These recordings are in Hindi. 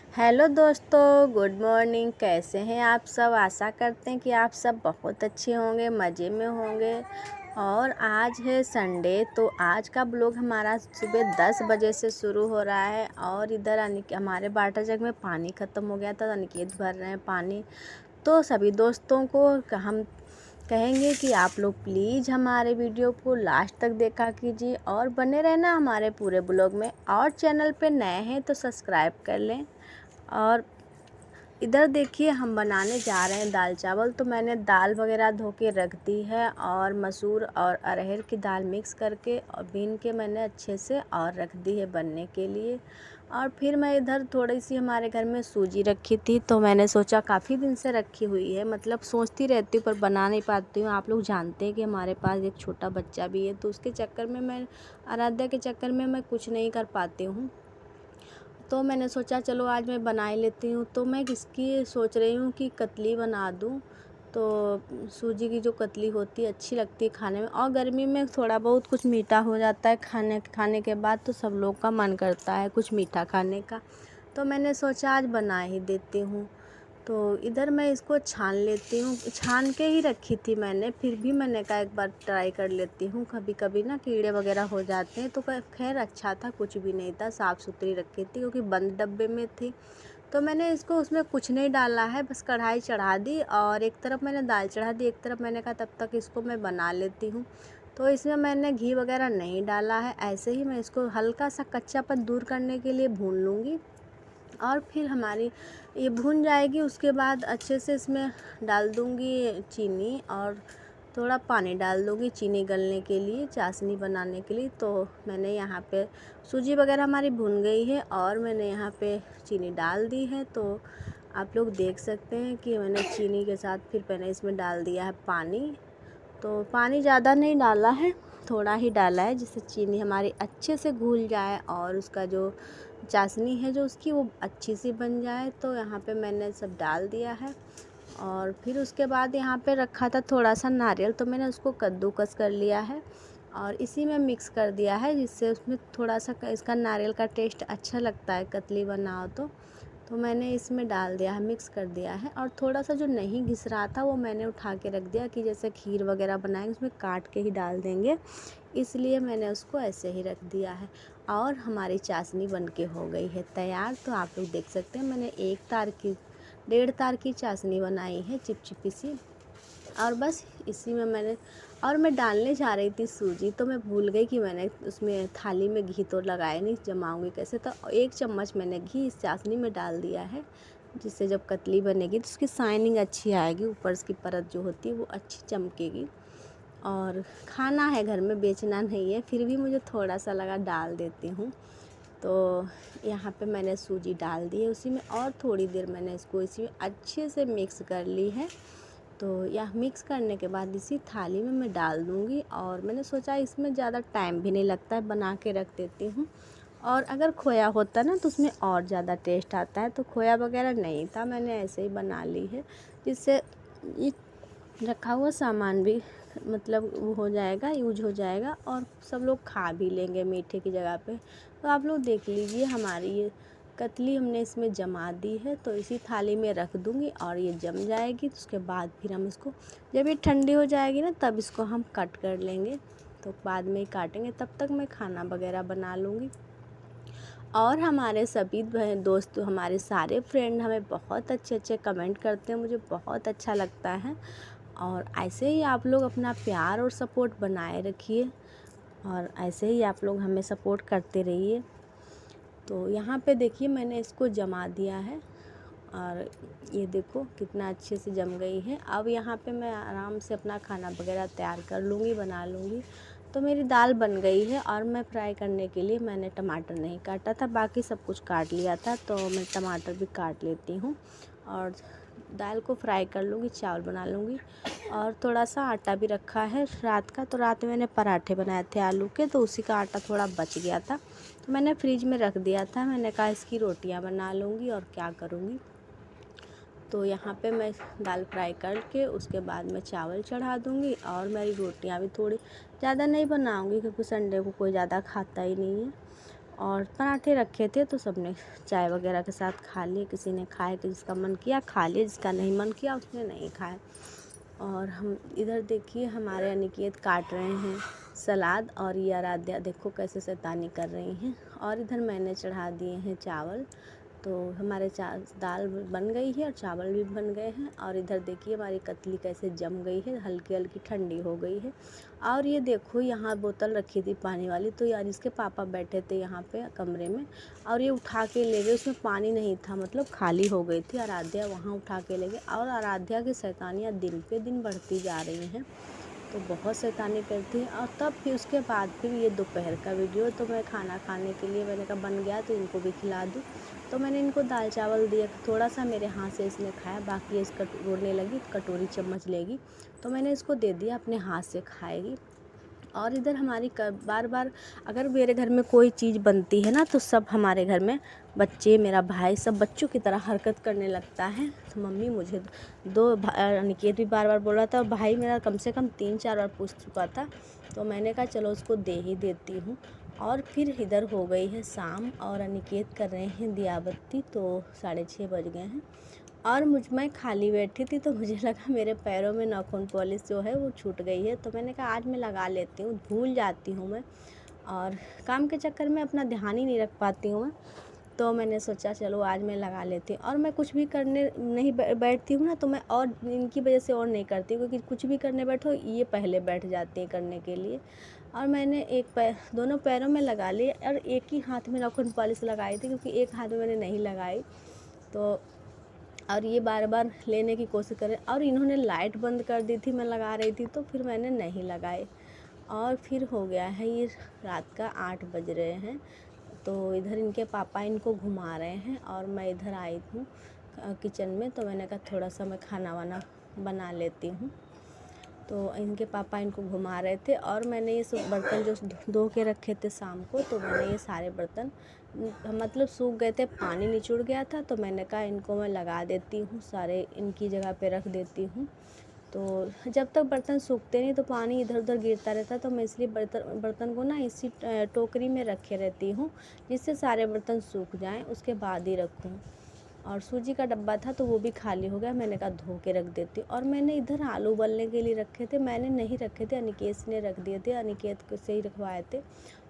हेलो दोस्तों, गुड मॉर्निंग। कैसे हैं आप सब? आशा करते हैं कि आप सब बहुत अच्छे होंगे, मज़े में होंगे। और आज है संडे, तो आज का ब्लॉग हमारा सुबह 10 बजे से शुरू हो रहा है। और इधर हमारे वाटर जग में पानी ख़त्म हो गया था, अनिकेत भर रहे हैं पानी। तो सभी दोस्तों को हम कहेंगे कि आप लोग प्लीज़ हमारे वीडियो को लास्ट तक देखा कीजिए और बने रहना हमारे पूरे ब्लॉग में। और चैनल पे नए हैं तो सब्सक्राइब कर लें। और इधर देखिए, हम बनाने जा रहे हैं दाल चावल। तो मैंने दाल वगैरह धो के रख दी है और मसूर और अरहर की दाल मिक्स करके और बीन के मैंने अच्छे से और रख दी है बनने के लिए। और फिर मैं इधर थोड़ी सी हमारे घर में सूजी रखी थी, तो मैंने सोचा काफ़ी दिन से रखी हुई है, मतलब सोचती रहती हूँ पर बना नहीं पाती हूँ। आप लोग जानते हैं कि हमारे पास एक छोटा बच्चा भी है, तो उसके चक्कर में मैं आराध्या के चक्कर में मैं कुछ नहीं कर पाती हूँ। तो मैंने सोचा चलो आज मैं बना ही लेती हूँ। तो मैं किसकी सोच रही हूँ कि कतली बना दूँ। तो सूजी की जो कतली होती है अच्छी लगती है खाने में, और गर्मी में थोड़ा बहुत कुछ मीठा हो जाता है खाने के बाद, तो सब लोग का मन करता है कुछ मीठा खाने का। तो मैंने सोचा आज बना ही देती हूँ। तो इधर मैं इसको छान लेती हूँ, छान के ही रखी थी मैंने, फिर भी मैंने कहा एक बार ट्राई कर लेती हूँ। कभी कभी ना कीड़े वगैरह हो जाते हैं, तो खैर अच्छा था, कुछ भी नहीं था, साफ़ सुथरी रखी थी क्योंकि बंद डब्बे में थी। तो मैंने इसको उसमें कुछ नहीं डाला है, बस कढ़ाई चढ़ा दी और एक तरफ मैंने दाल चढ़ा दी, एक तरफ मैंने कहा तब तक इसको मैं बना लेती हूँ। तो इसमें मैंने घी वगैरह नहीं डाला है, ऐसे ही मैं इसको हल्का सा कच्चापन दूर करने के लिए भून लूँगी। और फिर हमारी ये भून जाएगी, उसके बाद अच्छे से इसमें डाल दूँगी चीनी और थोड़ा पानी डाल दूँगी चीनी गलने के लिए, चाशनी बनाने के लिए। तो मैंने यहाँ पे सूजी वगैरह हमारी भुन गई है और मैंने यहाँ पे चीनी डाल दी है। तो आप लोग देख सकते हैं कि मैंने चीनी के साथ फिर मैंने इसमें डाल दिया है पानी। तो पानी ज़्यादा नहीं डाला है, थोड़ा ही डाला है, जिससे चीनी हमारी अच्छे से घुल जाए और उसका जो चाशनी है जो उसकी वो अच्छी सी बन जाए। तो यहाँ पे मैंने सब डाल दिया है। और फिर उसके बाद यहाँ पे रखा था थोड़ा सा नारियल, तो मैंने उसको कद्दूकस कर लिया है और इसी में मिक्स कर दिया है, जिससे उसमें थोड़ा सा इसका नारियल का टेस्ट अच्छा लगता है कतली बनाओ तो मैंने इसमें डाल दिया है, मिक्स कर दिया है। और थोड़ा सा जो नहीं घिस रहा था वो मैंने उठा के रख दिया कि जैसे खीर वगैरह बनाएंगे उसमें काट के ही डाल देंगे, इसलिए मैंने उसको ऐसे ही रख दिया है। और हमारी चाशनी बनके हो गई है तैयार। तो आप लोग देख सकते हैं मैंने 1 तार की चाशनी बनाई है, चिपचिपी सी। और बस इसी में मैं डालने जा रही थी सूजी, तो मैं भूल गई कि मैंने उसमें थाली में घी तो लगाया नहीं, जमाऊंगी कैसे। तो 1 चम्मच मैंने घी इस चाशनी में डाल दिया है, जिससे जब कतली बनेगी तो उसकी शाइनिंग अच्छी आएगी, ऊपर उसकी परत जो होती है वो अच्छी चमकेगी। और खाना है घर में, बेचना नहीं है, फिर भी मुझे थोड़ा सा लगा डाल देती हूँ। तो यहाँ पे मैंने सूजी डाल दी है उसी में, और थोड़ी देर मैंने इसको इसी में अच्छे से मिक्स कर ली है। तो यह मिक्स करने के बाद इसी थाली में मैं डाल दूँगी। और मैंने सोचा इसमें ज़्यादा टाइम भी नहीं लगता है, बना के रख देती हूँ। और अगर खोया होता ना तो उसमें और ज़्यादा टेस्ट आता है, तो खोया वगैरह नहीं था, मैंने ऐसे ही बना ली है, जिससे ये रखा हुआ सामान भी मतलब वो हो जाएगा, यूज हो जाएगा और सब लोग खा भी लेंगे मीठे की जगह पे। तो आप लोग देख लीजिए, हमारी ये कतली हमने इसमें जमा दी है, तो इसी थाली में रख दूँगी और ये जम जाएगी। तो उसके बाद फिर हम इसको, जब ये ठंडी हो जाएगी ना तब इसको हम कट कर लेंगे, तो बाद में ही काटेंगे, तब तक मैं खाना वगैरह बना लूँगी। और हमारे सभी दोस्त, हमारे सारे फ्रेंड हमें बहुत अच्छे अच्छे कमेंट करते हैं, मुझे बहुत अच्छा लगता है। और ऐसे ही आप लोग अपना प्यार और सपोर्ट बनाए रखिए और ऐसे ही आप लोग हमें सपोर्ट करते रहिए। तो यहाँ पे देखिए मैंने इसको जमा दिया है और ये देखो कितना अच्छे से जम गई है। अब यहाँ पे मैं आराम से अपना खाना वगैरह तैयार कर लूँगी, बना लूँगी। तो मेरी दाल बन गई है और मैं फ्राई करने के लिए मैंने टमाटर नहीं काटा था, बाकी सब कुछ काट लिया था, तो मैं टमाटर भी काट लेती हूँ और दाल को फ्राई कर लूँगी, चावल बना लूँगी। और थोड़ा सा आटा भी रखा है रात का, तो रात में मैंने पराठे बनाए थे आलू के, तो उसी का आटा थोड़ा बच गया था, तो मैंने फ्रिज में रख दिया था। मैंने कहा इसकी रोटियां बना लूँगी और क्या करूँगी। तो यहाँ पे मैं दाल फ्राई करके उसके बाद मैं चावल चढ़ा दूँगी और मेरी रोटियां भी थोड़ी ज़्यादा नहीं बनाऊँगी क्योंकि संडे को कोई ज़्यादा खाता ही नहीं है। और पराठे रखे थे तो सबने चाय वगैरह के साथ खा लिए। किसी ने खाए, जिसका मन किया खा लिए, जिसका नहीं मन किया उसने नहीं खाया। और हम इधर देखिए हमारे अनिकेत काट रहे हैं सलाद, और ये आराध्या देखो कैसे शैतानी कर रही हैं। और इधर मैंने चढ़ा दिए हैं चावल, तो हमारे दाल बन गई है और चावल भी बन गए हैं। और इधर देखिए हमारी कतली कैसे जम गई है, हल्की हल्की ठंडी हो गई है। और ये देखो यहाँ बोतल रखी थी पानी वाली, तो यार इसके पापा बैठे थे यहाँ पे कमरे में और ये उठा के ले गए। उसमें पानी नहीं था, मतलब खाली हो गई थी। आराध्या वहाँ उठा के ले गए और आराध्या की शैतानियाँ दिन पे दिन बढ़ती जा रही हैं, तो बहुत शैतानी करती है। और तब फिर उसके बाद फिर ये दोपहर का वीडियो, तो मैं खाना खाने के लिए मैंने कहा बन गया तो इनको भी खिला दूँ। तो मैंने इनको दाल चावल दिया, थोड़ा सा मेरे हाथ से इसने खाया, बाकी इस रोने लगी, कटोरी चम्मच लेगी, तो मैंने इसको दे दिया, अपने हाथ से खाएगी। और इधर हमारी बार बार अगर मेरे घर में कोई चीज़ बनती है ना, तो सब हमारे घर में बच्चे, मेरा भाई, सब बच्चों की तरह हरकत करने लगता है। तो मम्मी मुझे अनिकेत भी बार बार बोल रहा था, और भाई मेरा कम से कम 3-4 बार पूछ चुका था। तो मैंने कहा चलो उसको दे ही देती हूँ। और फिर इधर हो गई है शाम और अनिकेत कर रहे हैं दिया बत्ती, तो 6:30 बज गए हैं। और मैं खाली बैठी थी तो मुझे लगा मेरे पैरों में नाखून पॉलिश जो है वो छूट गई है, तो मैंने कहा आज मैं लगा लेती हूँ। भूल जाती हूँ मैं, और काम के चक्कर में अपना ध्यान ही नहीं रख पाती हूँ मैं। तो मैंने सोचा चलो आज मैं लगा लेती हूँ। और मैं कुछ भी करने नहीं बैठती हूँ ना, तो मैं और इनकी वजह से और नहीं करती, क्योंकि कुछ भी करने बैठो ये पहले बैठ जाती हैं करने के लिए। और मैंने दोनों पैरों में लगा ली, और एक ही हाथ में नाखून पॉलिश लगाई थी, क्योंकि एक हाथ में मैंने नहीं लगाई। तो और ये बार बार लेने की कोशिश करें, और इन्होंने लाइट बंद कर दी थी, मैं लगा रही थी, तो फिर मैंने नहीं लगाए। और फिर हो गया है ये रात का 8 बज रहे हैं, तो इधर इनके पापा इनको घुमा रहे हैं और मैं इधर आई हूँ किचन में। तो मैंने कहा थोड़ा सा मैं खाना वाना बना लेती हूँ। तो इनके पापा इनको घुमा रहे थे, और मैंने ये सब बर्तन जो धो के रखे थे शाम को, तो मैंने ये सारे बर्तन मतलब सूख गए थे, पानी निचुड़ गया था, तो मैंने कहा इनको मैं लगा देती हूँ, सारे इनकी जगह पे रख देती हूँ। तो जब तक बर्तन सूखते नहीं तो पानी इधर उधर गिरता रहता, तो मैं इसलिए बर्तन को ना इसी टोकरी में रखे रहती हूँ, जिससे सारे बर्तन सूख जाएं, उसके बाद ही रखूँ। और सूजी का डब्बा था तो वो भी खाली हो गया, मैंने कहा धो के रख देती। और मैंने इधर आलू उबलने के लिए रखे थे, मैंने नहीं रखे थे, अनिकेत ने रख दिए थे, अनिकेत से ही रखवाए थे।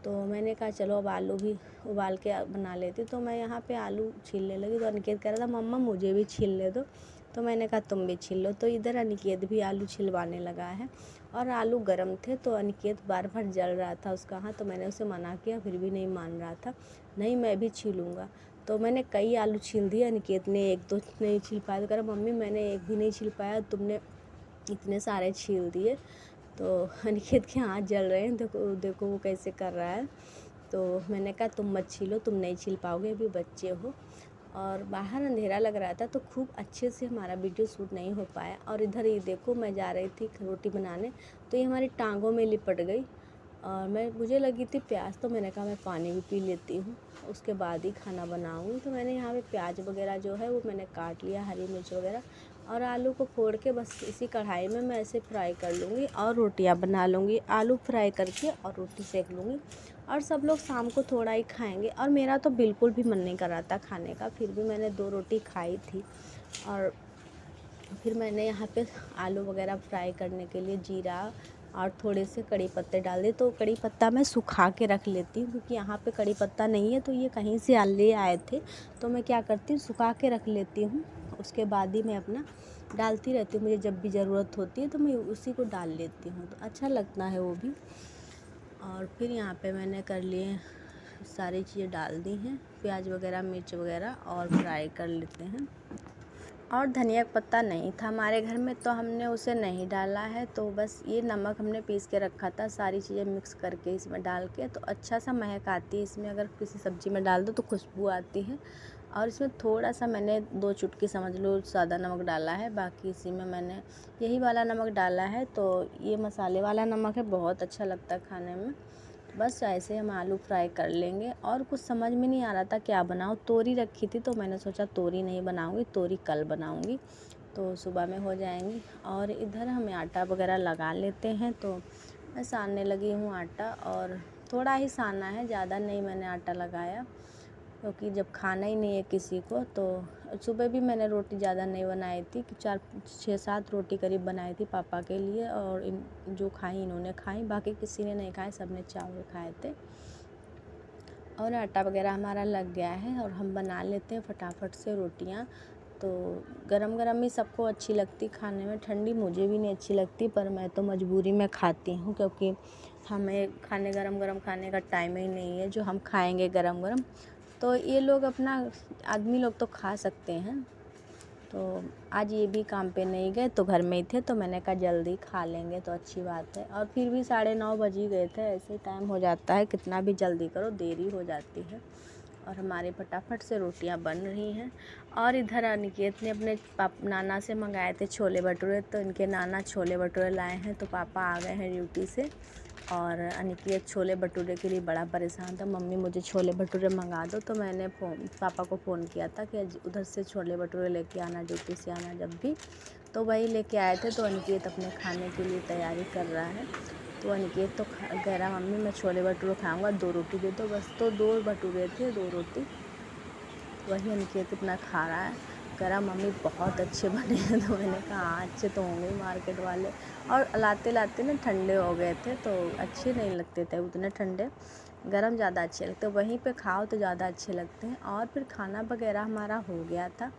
तो मैंने कहा चलो अब आलू भी उबाल के बना लेती। तो मैं यहाँ पे आलू छीलने लगी, तो अनिकेत कह रहा था मम्मा मुझे भी छीलने दो, तो मैंने कहा तुम भी छील लो। तो इधर अनिकेत भी आलू छिलवाने लगा है, और आलू गर्म थे, तो अनिकेत बार बार जल रहा था उसका हाथ, तो मैंने उसे मना किया, फिर भी नहीं मान रहा था, नहीं मैं भी छीलूँगा। तो मैंने कई आलू छील दिए, अनिकेत ने 1-2 नहीं छील पाया, तो कह रहा मम्मी मैंने एक भी नहीं छील पाया, तुमने इतने सारे छील दिए। तो अनिकेत के हाथ जल रहे हैं, देखो देखो वो कैसे कर रहा है। तो मैंने कहा तुम मत छीलो, तुम नहीं छील पाओगे, अभी बच्चे हो। और बाहर अंधेरा लग रहा था, तो खूब अच्छे से हमारा वीडियो शूट नहीं हो पाया। और इधर ये देखो मैं जा रही थी रोटी बनाने, तो ये हमारी टांगों में लिपट गई, और मुझे लगी थी प्यास, तो मैंने कहा मैं पानी भी पी लेती हूँ, उसके बाद ही खाना बनाऊँगी। तो मैंने यहाँ पे प्याज वगैरह जो है वो मैंने काट लिया, हरी मिर्च वगैरह, और आलू को फोड़ के बस इसी कढ़ाई में मैं ऐसे फ्राई कर लूँगी और रोटियाँ बना लूँगी, आलू फ्राई करके और रोटी सेक लूँगी। और सब लोग शाम को थोड़ा ही खाएंगे, और मेरा तो बिल्कुल भी मन नहीं कर रहा था खाने का, फिर भी मैंने 2 रोटी खाई थी। और फिर मैंने यहाँ पे आलू वगैरह फ्राई करने के लिए जीरा और थोड़े से कड़ी पत्ते डाल दिए। तो कड़ी पत्ता मैं सुखा के रख लेती हूँ, क्योंकि यहाँ पे कड़ी पत्ता नहीं है, तो ये कहीं से ले आए थे, तो मैं क्या करती हूँ सुखा के रख लेती हूँ, उसके बाद ही मैं अपना डालती रहती हूँ। मुझे जब भी ज़रूरत होती है तो मैं उसी को डाल लेती हूँ, तो अच्छा लगता है वो भी। और फिर यहाँ पे मैंने कर लिए, सारी चीज़ें डाल दी हैं, प्याज वगैरह मिर्च वगैरह, और फ्राई कर लेते हैं। और धनिया का पत्ता नहीं था हमारे घर में, तो हमने उसे नहीं डाला है। तो बस ये नमक हमने पीस के रखा था, सारी चीज़ें मिक्स करके इसमें डाल के, तो अच्छा सा महक आती है इसमें, अगर किसी सब्ज़ी में डाल दो तो खुशबू आती है। और इसमें थोड़ा सा मैंने 2 चुटकी समझ लो सादा नमक डाला है, बाकी इसी में मैंने यही वाला नमक डाला है। तो ये मसाले वाला नमक है, बहुत अच्छा लगता है खाने में। बस ऐसे हम आलू फ्राई कर लेंगे। और कुछ समझ में नहीं आ रहा था क्या बनाऊँ, तोरी रखी थी, तो मैंने सोचा तोरी नहीं बनाऊँगी, तोरी कल बनाऊँगी, तो सुबह में हो जाएंगी। और इधर हमें आटा वगैरह लगा लेते हैं, तो मैं सानने लगी हूँ आटा, और थोड़ा ही साना है, ज़्यादा नहीं मैंने आटा लगाया, क्योंकि जब खाना ही नहीं है किसी को। तो सुबह भी मैंने रोटी ज़्यादा नहीं बनाई थी, कि 4-6-7 रोटी करीब बनाई थी पापा के लिए, और जो खाई इन्होंने खाई, बाकी किसी ने नहीं खाए, सब ने चावल खाए थे। और आटा वगैरह हमारा लग गया है और हम बना लेते हैं फटाफट से रोटियां। तो गरम गरम ही सबको अच्छी लगती खाने में, ठंडी मुझे भी नहीं अच्छी लगती, पर मैं तो मजबूरी में खाती हूँ, क्योंकि हमें गरम गरम खाने का टाइम ही नहीं है जो हम खाएंगे गरम गरम। तो ये लोग अपना आदमी लोग तो खा सकते हैं। तो आज ये भी काम पे नहीं गए, तो घर में ही थे, तो मैंने कहा जल्दी खा लेंगे तो अच्छी बात है। और फिर भी 9:30 बज ही गए थे, ऐसे टाइम हो जाता है, कितना भी जल्दी करो देरी हो जाती है। और हमारे फटाफट से रोटियां बन रही हैं। और इधर अनिकेत ने अपने नाना से मंगाए थे छोले भटूरे, तो इनके नाना छोले भटूरे लाए हैं, तो पापा आ गए हैं ड्यूटी से। और अनिकेत छोले भटूरे के लिए बड़ा परेशान था, मम्मी मुझे छोले भटूरे मंगा दो। तो मैंने पापा को फ़ोन किया था कि उधर से छोले भटूरे लेके आना, ड्यूटी से आना जब भी। तो वही लेके आए थे। तो अनिकेत अपने खाने के लिए तैयारी कर रहा है। तो अनिकेत तो कह रहा मम्मी मैं छोले भटूरे खाऊंगा, 2 रोटी दे दो बस। तो 2 भटूरे थे, 2 रोटी, वही अनिकेत इतना खा रहा है। कह रहा मम्मी बहुत अच्छे बने हैं। तो मैंने कहा हाँ अच्छे तो होंगे मार्केट वाले, और लाते लाते ना ठंडे हो गए थे, तो अच्छे नहीं लगते थे उतने ठंडे, गरम ज़्यादा अच्छे लगते, वहीं पे खाओ तो ज़्यादा अच्छे लगते हैं। और फिर खाना वगैरह हमारा हो गया था,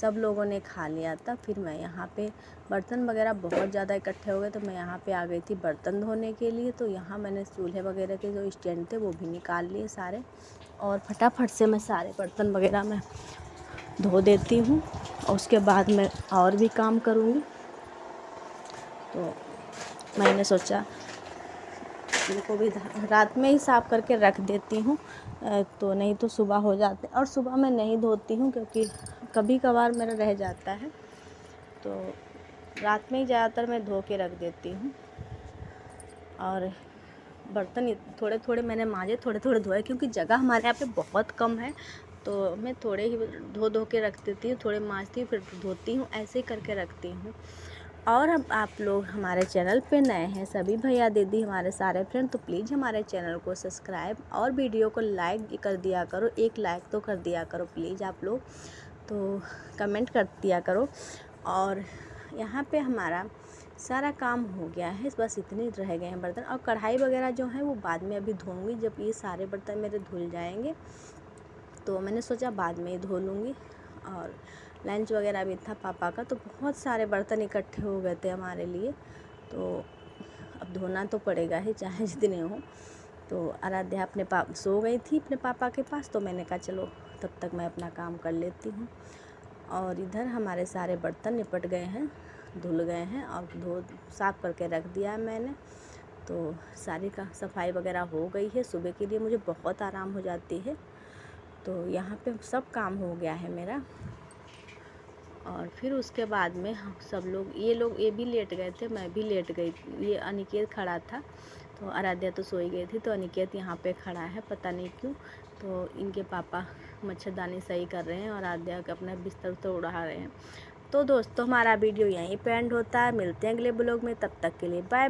सब लोगों ने खा लिया था। फिर मैं यहाँ पे बर्तन वगैरह बहुत ज़्यादा इकट्ठे हो गए, तो मैं यहाँ पे आ गई थी बर्तन धोने के लिए। तो यहाँ मैंने चूल्हे वगैरह के जो स्टैंड थे वो भी निकाल लिए सारे, और फटाफट से मैं सारे बर्तन वगैरह मैं धो देती हूँ, और उसके बाद मैं और भी काम करूँगी। तो मैंने सोचा इनको भी रात में ही साफ़ करके रख देती हूँ, तो नहीं तो सुबह हो जाते। और सुबह मैं नहीं धोती हूँ, क्योंकि कभी कभार मेरा रह जाता है, तो रात में ही ज़्यादातर मैं धो के रख देती हूँ। और बर्तन थोड़े थोड़े मैंने मांजे, थोड़े थोड़े धोए, क्योंकि जगह हमारे यहाँ पे बहुत कम है, तो मैं थोड़े ही धो के रख देती हूँ, थोड़े मांजती हूँ फिर धोती हूँ, ऐसे ही करके रखती हूँ। और अब आप लोग हमारे चैनल पे नए हैं, सभी भैया दीदी हमारे सारे फ्रेंड, तो प्लीज़ हमारे चैनल को सब्सक्राइब और वीडियो को लाइक कर दिया करो, एक लाइक तो कर दिया करो प्लीज़ आप लोग, तो कमेंट कर दिया करो। और यहाँ पे हमारा सारा काम हो गया है, बस इतने रह गए हैं बर्तन। और कढ़ाई वगैरह जो है वो बाद में अभी धोऊंगी, जब ये सारे बर्तन मेरे धुल जाएंगे, तो मैंने सोचा बाद में ही धो लूँगी। और लंच वगैरह भी था पापा का, तो बहुत सारे बर्तन इकट्ठे हो गए थे हमारे लिए, तो अब धोना तो पड़ेगा ही चाहे जितने हो। तो आराध्या अपने सो गई थी अपने पापा के पास, तो मैंने कहा चलो तब तक मैं अपना काम कर लेती हूँ। और इधर हमारे सारे बर्तन निपट गए हैं, धुल गए हैं, और साफ़ करके रख दिया है मैंने। तो सारी का सफाई वगैरह हो गई है, सुबह के लिए मुझे बहुत आराम हो जाती है। तो यहाँ पे सब काम हो गया है मेरा। और फिर उसके बाद में सब लोग ये भी लेट गए थे, मैं भी लेट गई। ये अनिकेत खड़ा था, तो आराध्या तो सोई गई थी, तो अनिकेत यहाँ पे खड़ा है पता नहीं क्यों। तो इनके पापा मच्छरदानी सही कर रहे हैं और आराध्या का अपना बिस्तर तो उड़ा रहे हैं। तो दोस्तों हमारा वीडियो यहीं पे एंड होता है, मिलते हैं अगले ब्लॉग में, तब तक के लिए बाय।